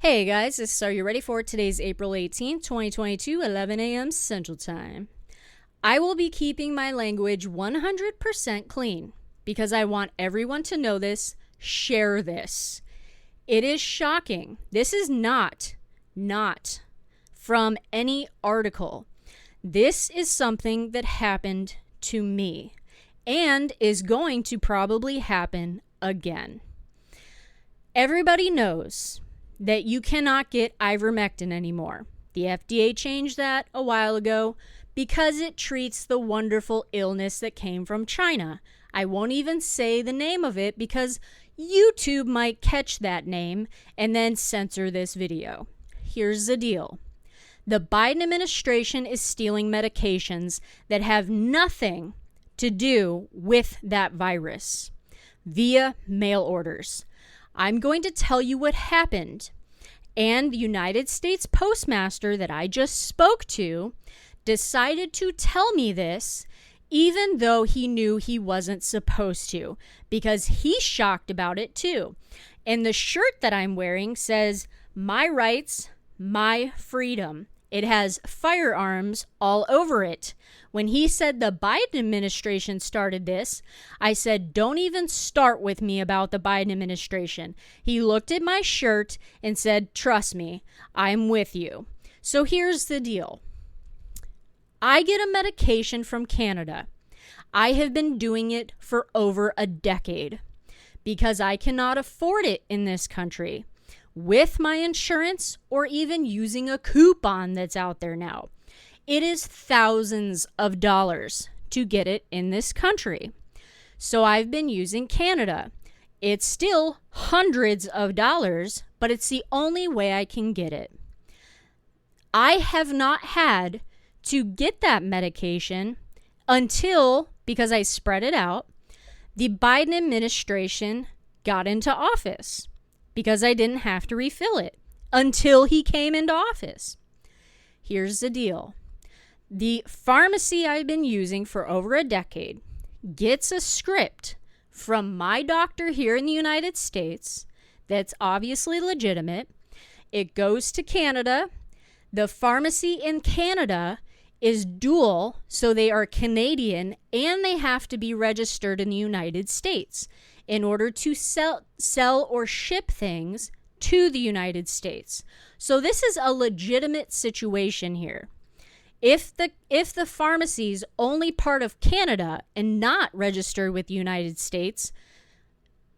Hey guys, are you ready for today's April 18th, 2022, 11 a.m. Central Time? I will be keeping my language 100% clean because I want everyone to know this, share this. It is shocking. This is not from any article. This is something that happened to me and is going to probably happen again. Everybody knows that you cannot get ivermectin anymore. The FDA changed that a while ago because it treats the wonderful illness that came from China. I won't even say the name of it because YouTube might catch that name and then censor this video. Here's the deal. The Biden administration is stealing medications that have nothing to do with that virus via mail orders. I'm going to tell you what happened. And the United States Postmaster that I just spoke to decided to tell me this even though he knew he wasn't supposed to, because he's shocked about it too. And the shirt that I'm wearing says, "My rights, my freedom." It has firearms all over it. When he said the Biden administration started this, I said, don't even start with me about the Biden administration. He looked at my shirt and said, trust me, I'm with you. So here's the deal. I get a medication from Canada. I have been doing it for over a decade because I cannot afford it in this country with my insurance or even using a coupon that's out there now. It is thousands of dollars to get it in this country. So I've been using Canada. It's still hundreds of dollars, but it's the only way I can get it. I have not had to get that medication until, because I spread it out, the Biden administration got into office. Because I didn't have to refill it until he came into office. Here's the deal. The pharmacy I've been using for over a decade gets a script from my doctor here in the United States that's obviously legitimate. It goes to Canada. The pharmacy in Canada is dual, so they are Canadian and they have to be registered in the United States in order to sell or ship things to the United States. So this is a legitimate situation here. If the pharmacy is only part of Canada and not registered with the United States,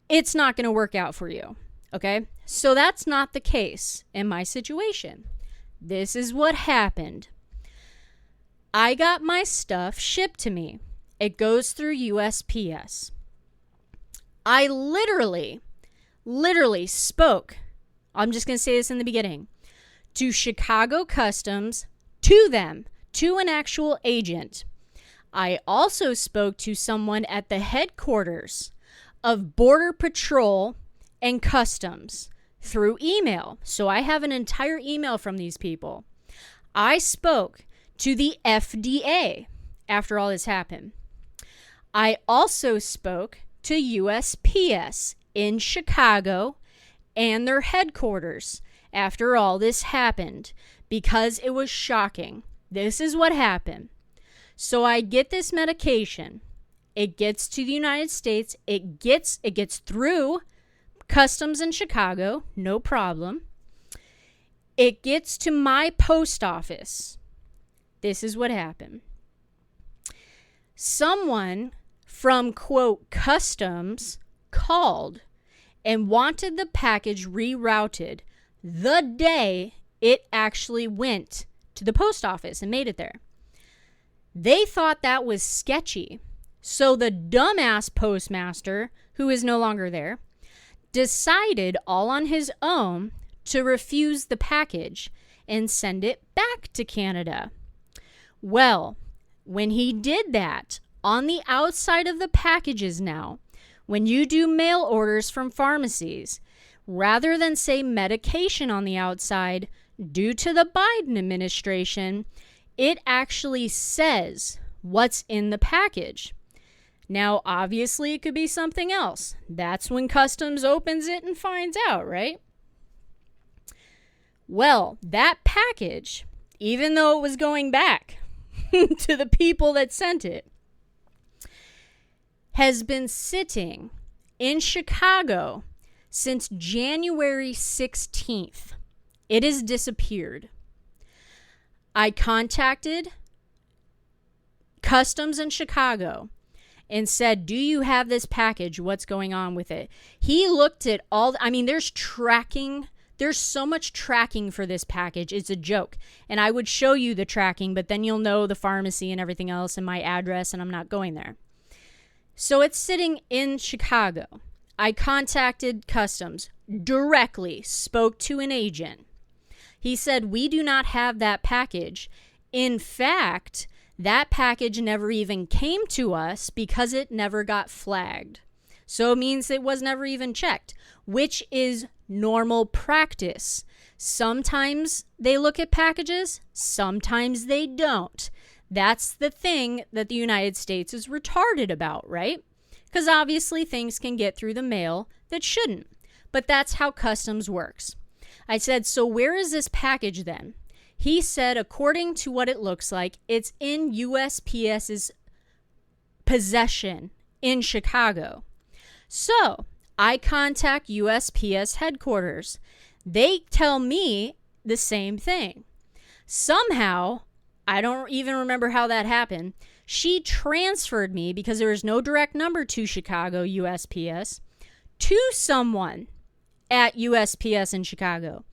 it's not going to work out for you, okay? So that's not the case in my situation. This is what happened. I got my stuff shipped to me. It goes through USPS. I literally spoke, I'm just going to say this in the beginning, to Chicago Customs, to them, to an actual agent. I also spoke to someone at the headquarters of Border Patrol and Customs through email. So I have an entire email from these people. I spoke to the FDA after all this happened. I also spoke to USPS in Chicago and their headquarters after all this happened because it was shocking. This is what happened. So I get this medication. It gets to the United States. It gets through customs in Chicago, no problem. It gets to my post office. This is what happened. Someone from, quote, customs called and wanted the package rerouted the day it actually went to the post office and made it there. They thought that was sketchy. So the dumbass postmaster, who is no longer there, decided all on his own to refuse the package and send it back to Canada. Well, when he did that, on the outside of the packages now, when you do mail orders from pharmacies, rather than say medication on the outside, due to the Biden administration, it actually says what's in the package. Now, obviously, it could be something else. That's when customs opens it and finds out, right? Well, that package, even though it was going back to the people that sent it, has been sitting in Chicago since January 16th. It has disappeared. I contacted Customs in Chicago and said, do you have this package? What's going on with it? He looked at there's tracking. There's so much tracking for this package. It's a joke. And I would show you the tracking, but then you'll know the pharmacy and everything else and my address, and I'm not going there. So it's sitting in Chicago. I contacted Customs directly, spoke to an agent. He said, we do not have that package. In fact, that package never even came to us because it never got flagged. So it means it was never even checked, which is normal practice. Sometimes they look at packages, sometimes they don't. That's the thing that the United States is retarded about, right? Because obviously things can get through the mail that shouldn't. But that's how Customs works. I said, so where is this package then? He said, according to what it looks like, it's in USPS's possession in Chicago. So I contact USPS headquarters. They tell me the same thing. Somehow, I don't even remember how that happened, she transferred me, because there is no direct number to Chicago USPS, to someone at USPS in Chicago.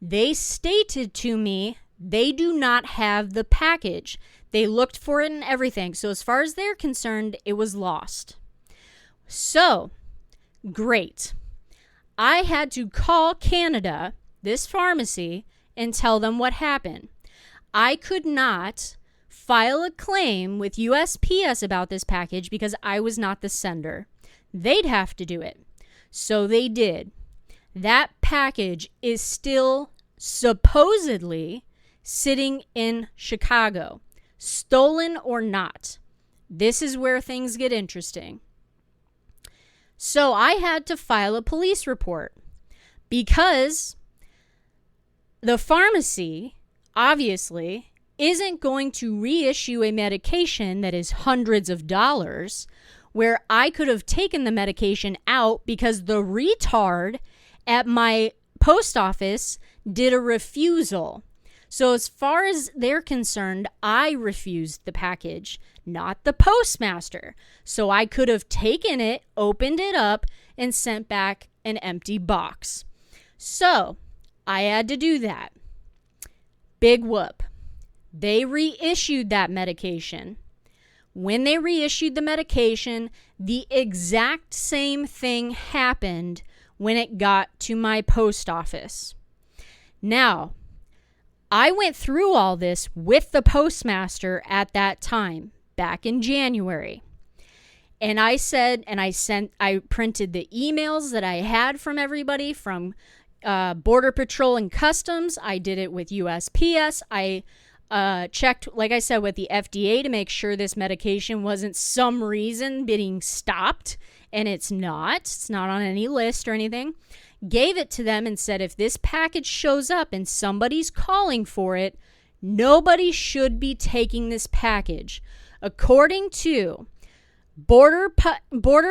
They stated to me they do not have the package. They looked for it and everything. So as far as they're concerned, it was lost. So, great. I had to call Canada, this pharmacy, and tell them what happened. I could not file a claim with USPS about this package because I was not the sender. They'd have to do it. So they did. That package is still supposedly sitting in Chicago, stolen or not. This is where things get interesting. So I had to file a police report because the pharmacy obviously isn't going to reissue a medication that is hundreds of dollars where I could have taken the medication out because the retard at my post office did a refusal. So as far as they're concerned, I refused the package, not the postmaster. So I could have taken it, opened it up, and sent back an empty box. So I had to do that. Big whoop. They reissued that medication. When they reissued the medication, the exact same thing happened when it got to my post office. Now, I went through all this with the postmaster at that time, back in January. And I said, I printed the emails that I had from everybody from Border Patrol and Customs. I did it with USPS. I checked, like I said, with the FDA to make sure this medication wasn't some reason being stopped. And it's not. It's not on any list or anything. Gave it to them and said, if this package shows up and somebody's calling for it, nobody should be taking this package. According to Border Patrol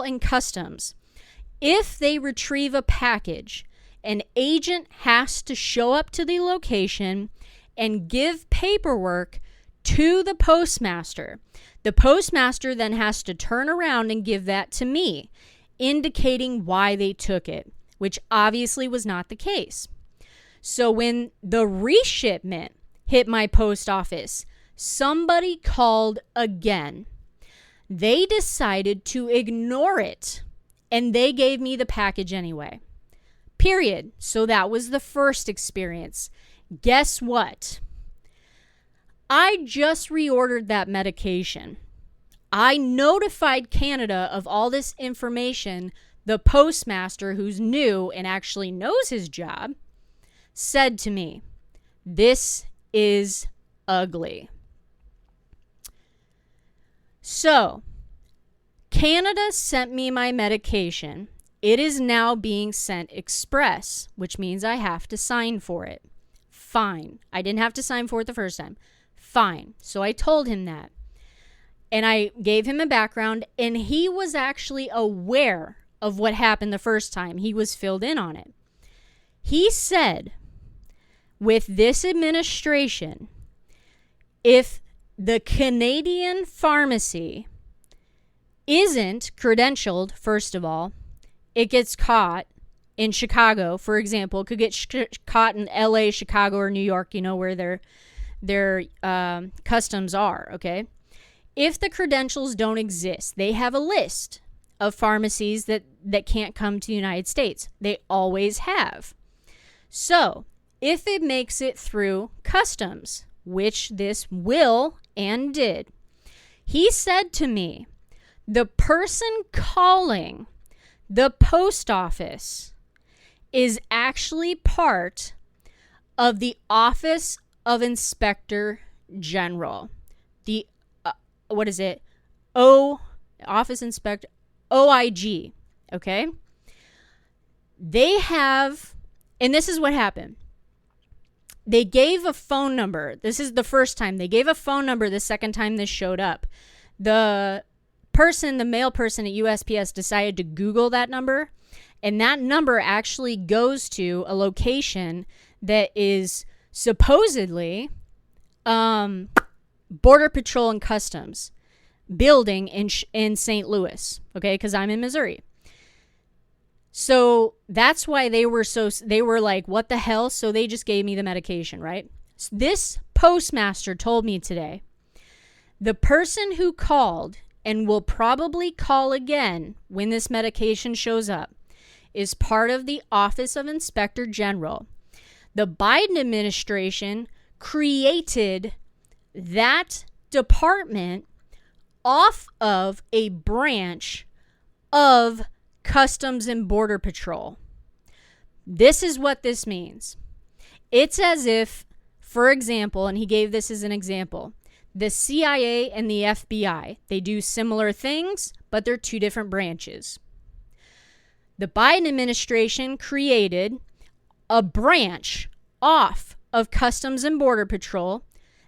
and Customs, if they retrieve a package, an agent has to show up to the location and give paperwork to the postmaster. The postmaster then has to turn around and give that to me, indicating why they took it, which obviously was not the case. So when the reshipment hit my post office, somebody called again. They decided to ignore it, and they gave me the package anyway. Period. So that was the first experience. Guess what? I just reordered that medication. I notified Canada of all this information. The postmaster, who's new and actually knows his job, said to me, "This is ugly." So, Canada sent me my medication It is now being sent express, which means I have to sign for it. Fine. I didn't have to sign for it the first time. Fine. So I told him that. And I gave him a background, and he was actually aware of what happened the first time. He was filled in on it. He said, with this administration, if the Canadian pharmacy isn't credentialed, first of all, it gets caught in Chicago, for example. It could get caught in LA, Chicago, or New York, where their customs are, okay? If the credentials don't exist, they have a list of pharmacies that can't come to the United States. They always have. So, if it makes it through customs, which this will and did, he said to me, the person calling the post office is actually part of the Office of Inspector General. The, Office Inspector, OIG, okay? They have, and this is what happened. They gave a phone number. This is the first time. They gave a phone number the second time this showed up. The male person at USPS decided to Google that number, and that number actually goes to a location that is supposedly Border Patrol and Customs building in St. Louis, okay, because I'm in Missouri. So that's why they were like, what the hell? So they just gave me the medication, right? So this postmaster told me today, the person who called and will probably call again when this medication shows up is part of the Office of Inspector General. The Biden administration created that department off of a branch of Customs and Border Patrol. This is what this means. It's as if, for example, and he gave this as an example, the CIA and the FBI, they do similar things, but they're two different branches. The Biden administration created a branch off of Customs and Border Patrol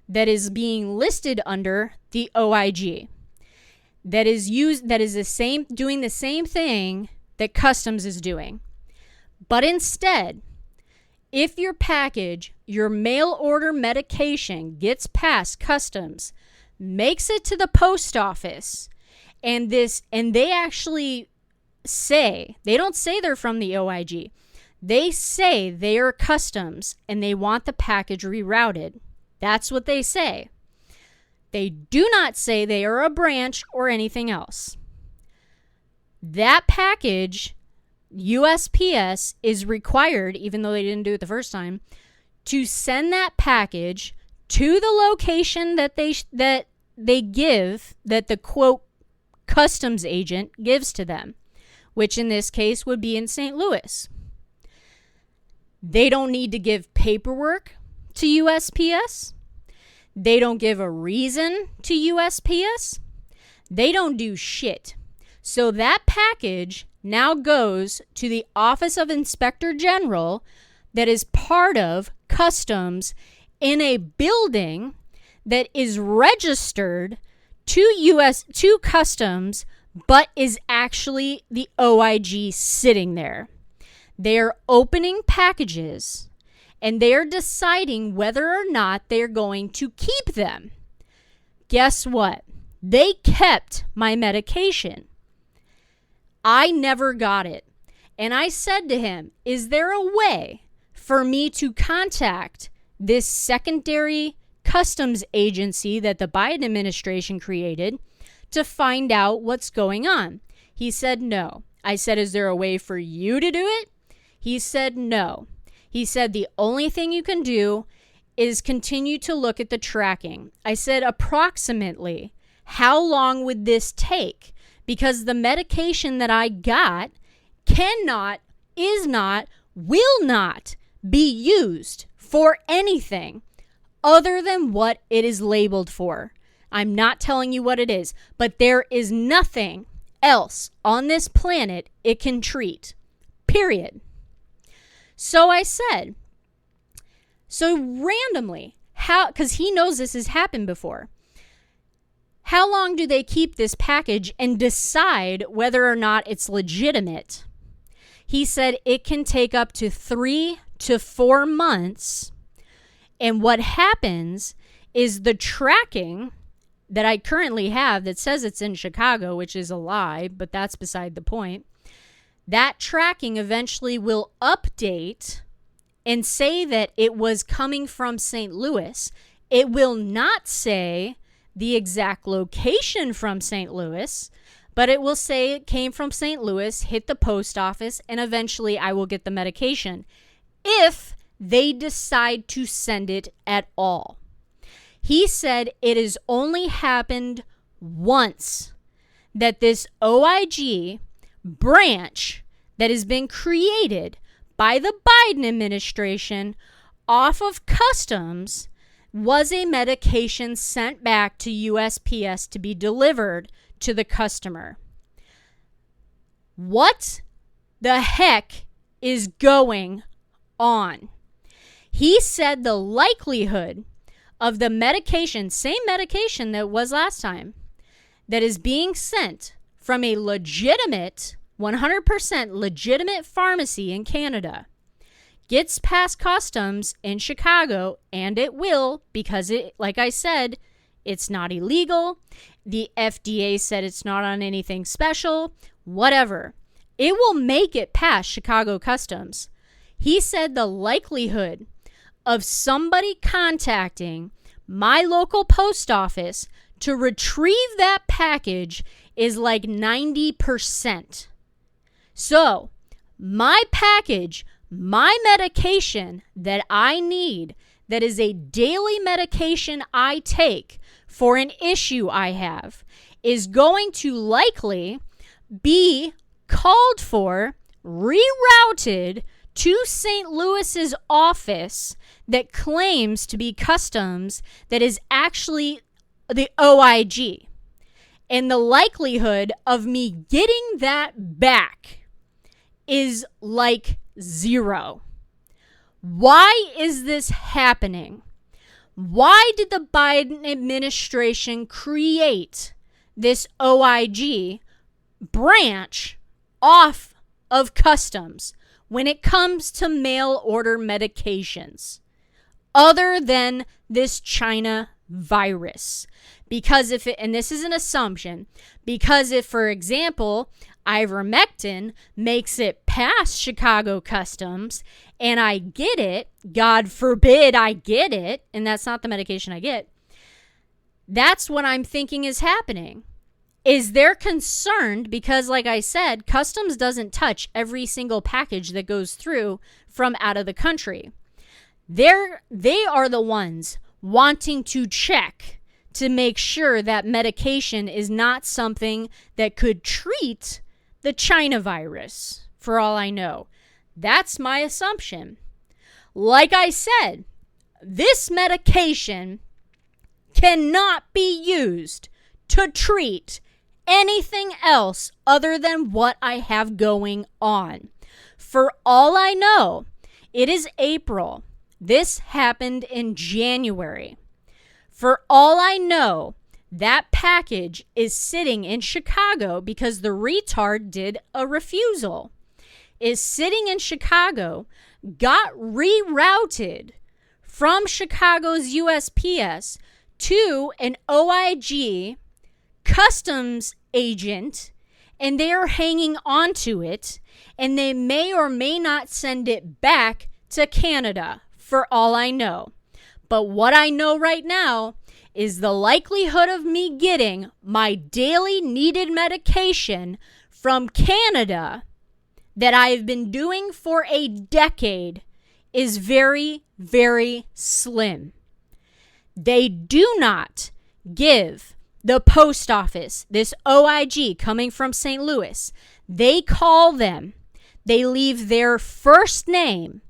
that is being listed under the OIG. That is doing the same thing that Customs is doing. But instead, if your package, your mail order medication gets past Customs, makes it to the post office, and they actually say, they don't say they're from the OIG. They say they are Customs and they want the package rerouted. That's what they say. They do not say they are a branch or anything else. That package, USPS is required, even though they didn't do it the first time, to send that package to the location that they give, that the quote customs agent gives to them, which in this case would be in St. Louis. They don't need to give paperwork to USPS. They don't give a reason to USPS. They don't do shit. So that package now goes to the Office of Inspector General that is part of Customs in a building that is registered to Customs, but is actually the OIG sitting there. They are opening packages and they are deciding whether or not they're going to keep them. Guess what? They kept my medication. I never got it. And I said to him, is there a way for me to contact this secondary customs agency that the Biden administration created to find out what's going on? He said no. I said, is there a way for you to do it? He said no. He said the only thing you can do is continue to look at the tracking. I said approximately how long would this take? Because the medication that I got cannot, is not, will not be used for anything other than what it is labeled for. I'm not telling you what it is, but there is nothing else on this planet it can treat. Period. So I said, so randomly, because he knows this has happened before, how long do they keep this package and decide whether or not it's legitimate? He said it can take up to 3 to 4 months. And what happens is the tracking that I currently have that says it's in Chicago, which is a lie, but that's beside the point. That tracking eventually will update and say that it was coming from St. Louis. It will not say the exact location from St. Louis, but it will say it came from St. Louis, hit the post office, and eventually I will get the medication if they decide to send it at all. He said it has only happened once that this OIG branch that has been created by the Biden administration off of customs was a medication sent back to USPS to be delivered to the customer. What the heck is going on? He said the likelihood of the medication, same medication that was last time, that is being sent from a legitimate, 100% legitimate pharmacy in Canada, gets past customs in Chicago, and it will, because it, like I said, it's not illegal. The FDA said it's not on anything special, whatever. It will make it past Chicago customs. He said the likelihood of somebody contacting my local post office to retrieve that package is like 90%. So, my package, my medication that I need, that is a daily medication I take for an issue I have, is going to likely be called for, rerouted to St. Louis's office that claims to be customs that is actually the OIG. And the likelihood of me getting that back is like 0. Why is this happening? Why did the Biden administration create this OIG branch off of customs when it comes to mail order medications, other than this China virus? Because if it, and this is an assumption, because if, for example, ivermectin makes it past Chicago customs and I get it, God forbid I get it, and that's not the medication I get, that's what I'm thinking is happening. Is they're concerned because, like I said, customs doesn't touch every single package that goes through from out of the country. They are the ones wanting to check to make sure that medication is not something that could treat the China virus, for all I know. That's my assumption. Like I said, this medication cannot be used to treat anything else other than what I have going on. For all I know, it is April. This happened in January. For all I know, that package is sitting in Chicago because the retard did a refusal. Is sitting in Chicago, got rerouted from Chicago's USPS to an OIG customs agent, and they are hanging on to it, and they may or may not send it back to Canada, for all I know. But what I know right now is the likelihood of me getting my daily needed medication from Canada that I've been doing for a decade is very, very slim. They do not give the post office, this OIG coming from St. Louis, they call them, they leave their first name,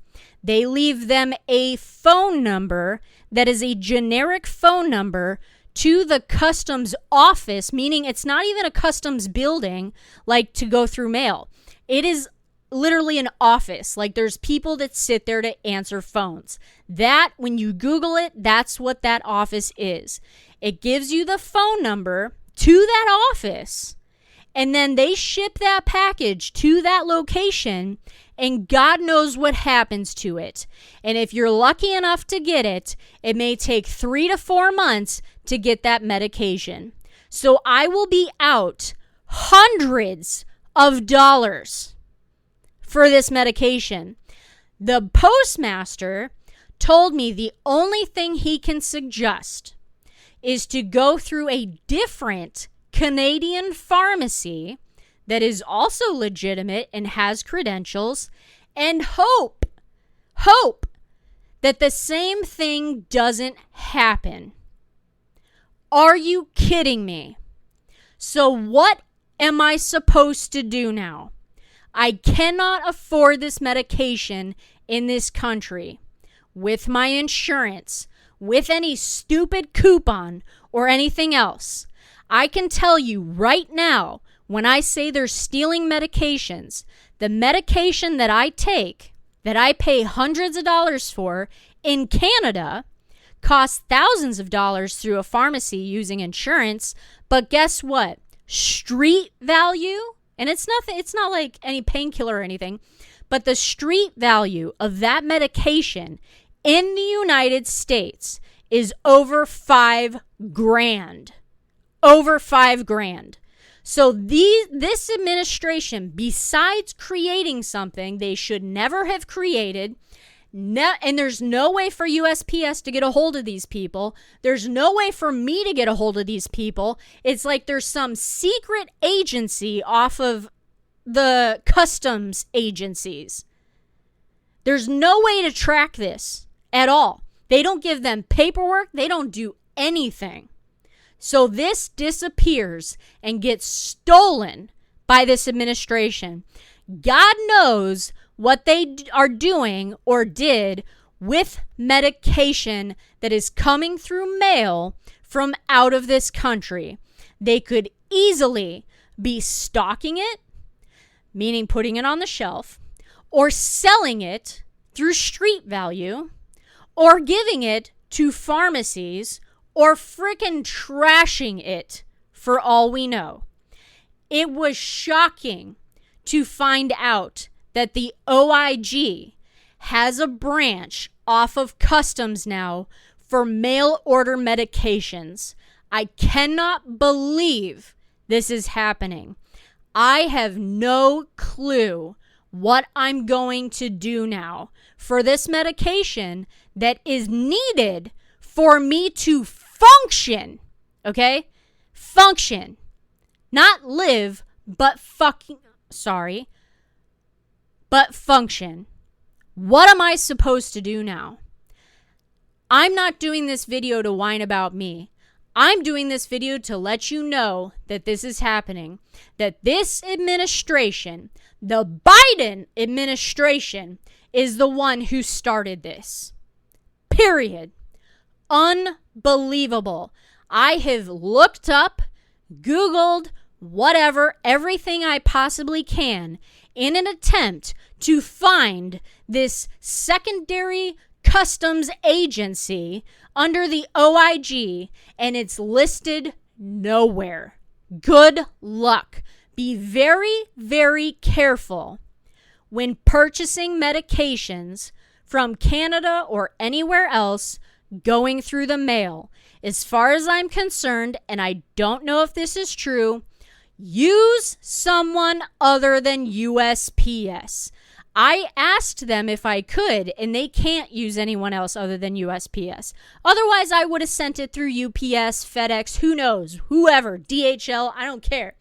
they leave them a phone number that is a generic phone number to the customs office, meaning it's not even a customs building like to go through mail. It is literally an office. Like there's people that sit there to answer phones. That, when you Google it, that's what that office is. It gives you the phone number to that office, and then they ship that package to that location, and God knows what happens to it. And if you're lucky enough to get it, it may take 3 to 4 months to get that medication. So I will be out hundreds of dollars for this medication. The postmaster told me the only thing he can suggest is to go through a different Canadian pharmacy that is also legitimate and has credentials, and hope that the same thing doesn't happen. Are you kidding me? So what am I supposed to do now? I cannot afford this medication in this country with my insurance, with any stupid coupon or anything else. I can tell you right now, when I say they're stealing medications, the medication that I take, that I pay hundreds of dollars for in Canada, costs thousands of dollars through a pharmacy using insurance. But guess what? Street value, and it's not like any painkiller or anything, but the street value of that medication in the United States is over $5,000. Over $5,000. So this administration, besides creating something they should never have created, and there's no way for USPS to get a hold of these people. There's no way for me to get a hold of these people. It's like there's some secret agency off of the customs agencies. There's no way to track this at all. They don't give them paperwork. They don't do anything. So this disappears and gets stolen by this administration. God knows what they are doing or did with medication that is coming through mail from out of this country. They could easily be stocking it, meaning putting it on the shelf, or selling it through street value, or giving it to pharmacies, or frickin' trashing it for all we know. It was shocking to find out that the OIG has a branch off of customs now for mail order medications. I cannot believe this is happening. I have no clue what I'm going to do now for this medication that is needed for me to function, okay? Function. Not live, but function. What am I supposed to do now? I'm not doing this video to whine about me. I'm doing this video to let you know that this is happening. That this administration, the Biden administration, is the one who started this. Period. Unbelievable. I have looked up, Googled, whatever, everything I possibly can in an attempt to find this secondary customs agency under the OIG, and it's listed nowhere. Good luck. Be very, very careful when purchasing medications from Canada or anywhere else going through the mail. As far as I'm concerned, and I don't know if this is true, use someone other than USPS. I asked them if I could, and they can't use anyone else other than USPS. Otherwise, I would have sent it through UPS, FedEx, who knows, whoever, DHL, I don't care.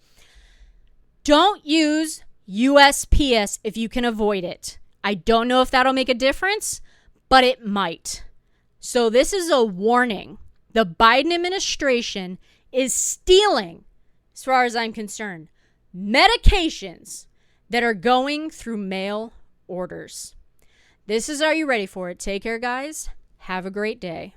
Don't use USPS if you can avoid it. I don't know if that'll make a difference, but it might. So this is a warning. The Biden administration is stealing, as far as I'm concerned, medications that are going through mail orders. This is Are You Ready For It? Take care, guys. Have a great day.